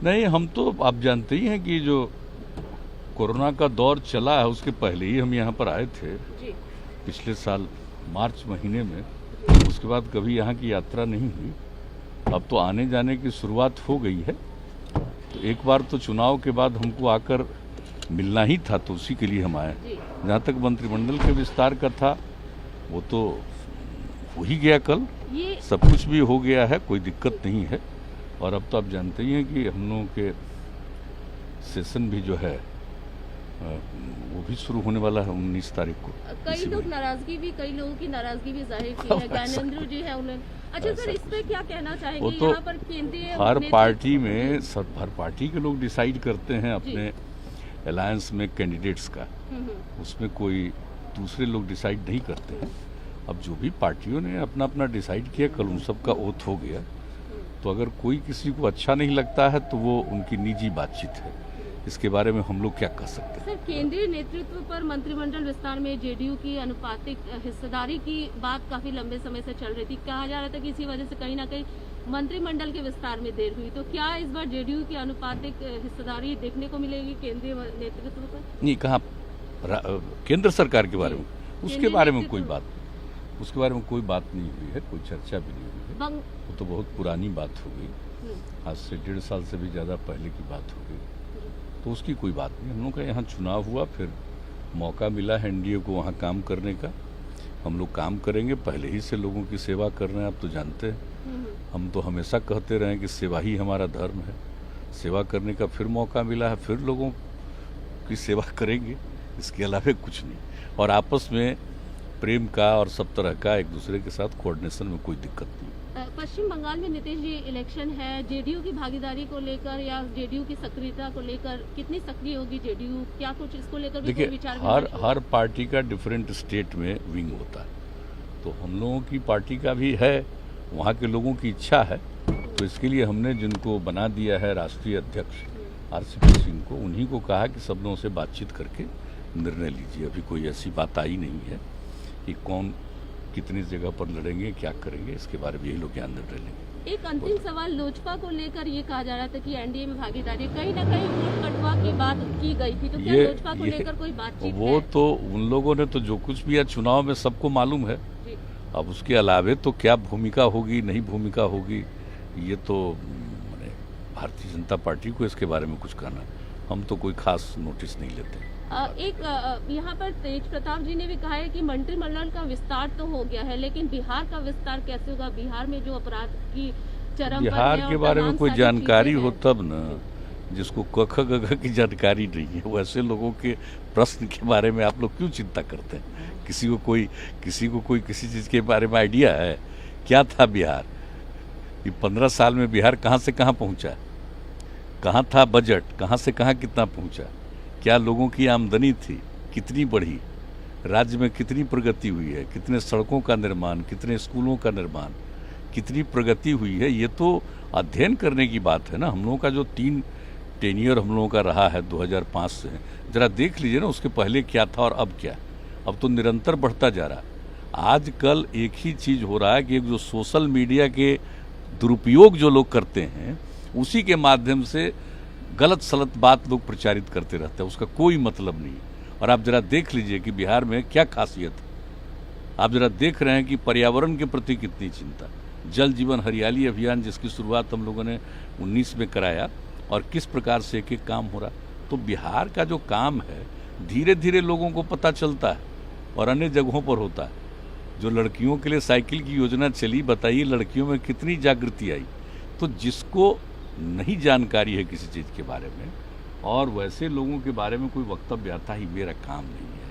नहीं, हम तो आप जानते ही हैं कि जो कोरोना का दौर चला है उसके पहले ही हम यहाँ पर आए थे जी। पिछले साल मार्च महीने में। उसके बाद कभी यहाँ की यात्रा नहीं हुई। अब तो आने जाने की शुरुआत हो गई है। तो एक बार तो चुनाव के बाद हमको आकर मिलना ही था, तो उसी के लिए हम आए। जहाँ तक मंत्रिमंडल के विस्तार का था वो तो हो ही गया, कल सब कुछ भी हो गया है, कोई दिक्कत नहीं है। और अब तो आप जानते ही हैं कि हम लोगों के सेशन भी जो है वो भी शुरू होने वाला है 19 तारीख को। कई लोगों की नाराजगी भी जाहिर की है। ज्ञानेंद्र जी है उन्होंने। अच्छा सर, इस पे क्या कहना चाहेंगे? वो तो यहाँ पर केंद्रीय हर पार्टी में हर पार्टी के लोग डिसाइड करते हैं अपने अलायंस में कैंडिडेट्स का, उसमें कोई दूसरे लोग डिसाइड नहीं करते हैं। अब जो भी पार्टियों ने अपना अपना डिसाइड किया, कल उन सब का ओथ हो गया। तो अगर कोई किसी को अच्छा नहीं लगता है तो वो उनकी निजी बातचीत है, इसके बारे में हम लोग क्या कह सकते हैं। सर, केंद्रीय नेतृत्व पर मंत्रिमंडल विस्तार में जेडीयू की अनुपातिक हिस्सेदारी की बात काफी लंबे समय से चल रही थी। कहा जा रहा था कि इसी वजह से कहीं ना कहीं मंत्रिमंडल के विस्तार में देर हुई। तो क्या इस बार जेडीयू की अनुपातिक हिस्सेदारी देखने को मिलेगी केंद्रीय नेतृत्व पर? नहीं, कहा केंद्र सरकार के बारे में, उसके बारे में कोई बात नहीं हुई है, कोई चर्चा भी नहीं हुई है। वो तो बहुत पुरानी बात हो गई, आज से 1.5 साल से भी ज़्यादा पहले की बात हो गई। तो उसकी कोई बात नहीं। हम लोग का यहाँ चुनाव हुआ, फिर मौका मिला है एनडीए को वहाँ काम करने का। हम लोग काम करेंगे, पहले ही से लोगों की सेवा कर रहे हैं, आप तो जानते हैं। हम तो हमेशा कहते रहे कि सेवा ही हमारा धर्म है। सेवा करने का फिर मौका मिला है, फिर लोगों की सेवा करेंगे, इसके अलावा कुछ नहीं। और आपस में प्रेम का और सब तरह का एक दूसरे के साथ कोऑर्डिनेशन में कोई दिक्कत नहीं। पश्चिम बंगाल में नीतीश जी इलेक्शन है, जेडीयू की भागीदारी को लेकर या जेडीयू की सक्रियता को लेकर कितनी सक्रिय होगी जेडीयू? क्या कुछ इसको लेकर भी कोई विचार? हर पार्टी का डिफरेंट स्टेट में विंग होता है, तो हम लोगों की पार्टी का भी है, वहाँ के लोगों की इच्छा है। तो इसके लिए हमने जिनको बना दिया है राष्ट्रीय अध्यक्ष आरसीपी सिंह को, उन्हीं को कहा कि सब लोगों से बातचीत करके निर्णय लीजिए। अभी कोई ऐसी बात आई नहीं है कि कौन कितनी जगह पर लड़ेंगे, क्या करेंगे, इसके बारे में यही लोग यहाँ निर्णय लेंगे। एक अंतिम सवाल, लोजपा को लेकर ये कहा जा रहा था कि एनडीए में भागीदारी, कहीं ना कहीं वोट कटवा की बात की गई थी। तो क्या लोजपा को लेकर कोई बातचीत है? वो तो उन लोगों ने तो जो कुछ भी है चुनाव में सबको मालूम है। अब उसके अलावे तो क्या भूमिका होगी, नहीं भूमिका होगी, ये तो मैंने भारतीय जनता पार्टी को इसके बारे में कुछ कहना। हम तो कोई खास नोटिस नहीं लेते। यहाँ पर तेज प्रताप जी ने भी कहा है कि मंत्रिमंडल का विस्तार तो हो गया है, लेकिन बिहार का विस्तार कैसे होगा? बिहार में जो अपराध की चरम बिहार के बारे में कोई जानकारी हो तब न, जिसको कख गघ की जानकारी नहीं है, वैसे लोगों के प्रश्न के बारे में आप लोग क्यों चिंता करते हैं? किसी को कोई किसी चीज़ के बारे में आइडिया है? क्या था बिहार? ये 15 साल में बिहार कहाँ से कहाँ पहुँचा? कहाँ था बजट? कहाँ से कहाँ कितना पहुँचा? क्या लोगों की आमदनी थी, कितनी बढ़ी? राज्य में कितनी प्रगति हुई है? कितने सड़कों का निर्माण, कितने स्कूलों का निर्माण, कितनी प्रगति हुई है? ये तो अध्ययन करने की बात है ना। हम लोगों का जो 3 टेन्योर हम लोगों का रहा है 2005 से, जरा देख लीजिए ना, उसके पहले क्या था और अब क्या। अब तो निरंतर बढ़ता जा रहा है। आजकल एक ही चीज़ हो रहा है कि जो सोशल मीडिया के दुरुपयोग जो लोग करते हैं, उसी के माध्यम से गलत सलत बात लोग प्रचारित करते रहते हैं, उसका कोई मतलब नहीं। और आप जरा देख लीजिए कि बिहार में क्या खासियत है। आप जरा देख रहे हैं कि पर्यावरण के प्रति कितनी चिंता, जल जीवन हरियाली अभियान जिसकी शुरुआत हम लोगों ने 19 में कराया, और किस प्रकार से एक काम हो रहा। तो बिहार का जो काम है धीरे धीरे लोगों को पता चलता है और अन्य जगहों पर होता है। जो लड़कियों के लिए साइकिल की योजना चली, बताइए लड़कियों में कितनी जागृति आई। तो जिसको नहीं जानकारी है किसी चीज़ के बारे में और वैसे लोगों के बारे में कोई वक्तव्य आता ही मेरा काम नहीं है।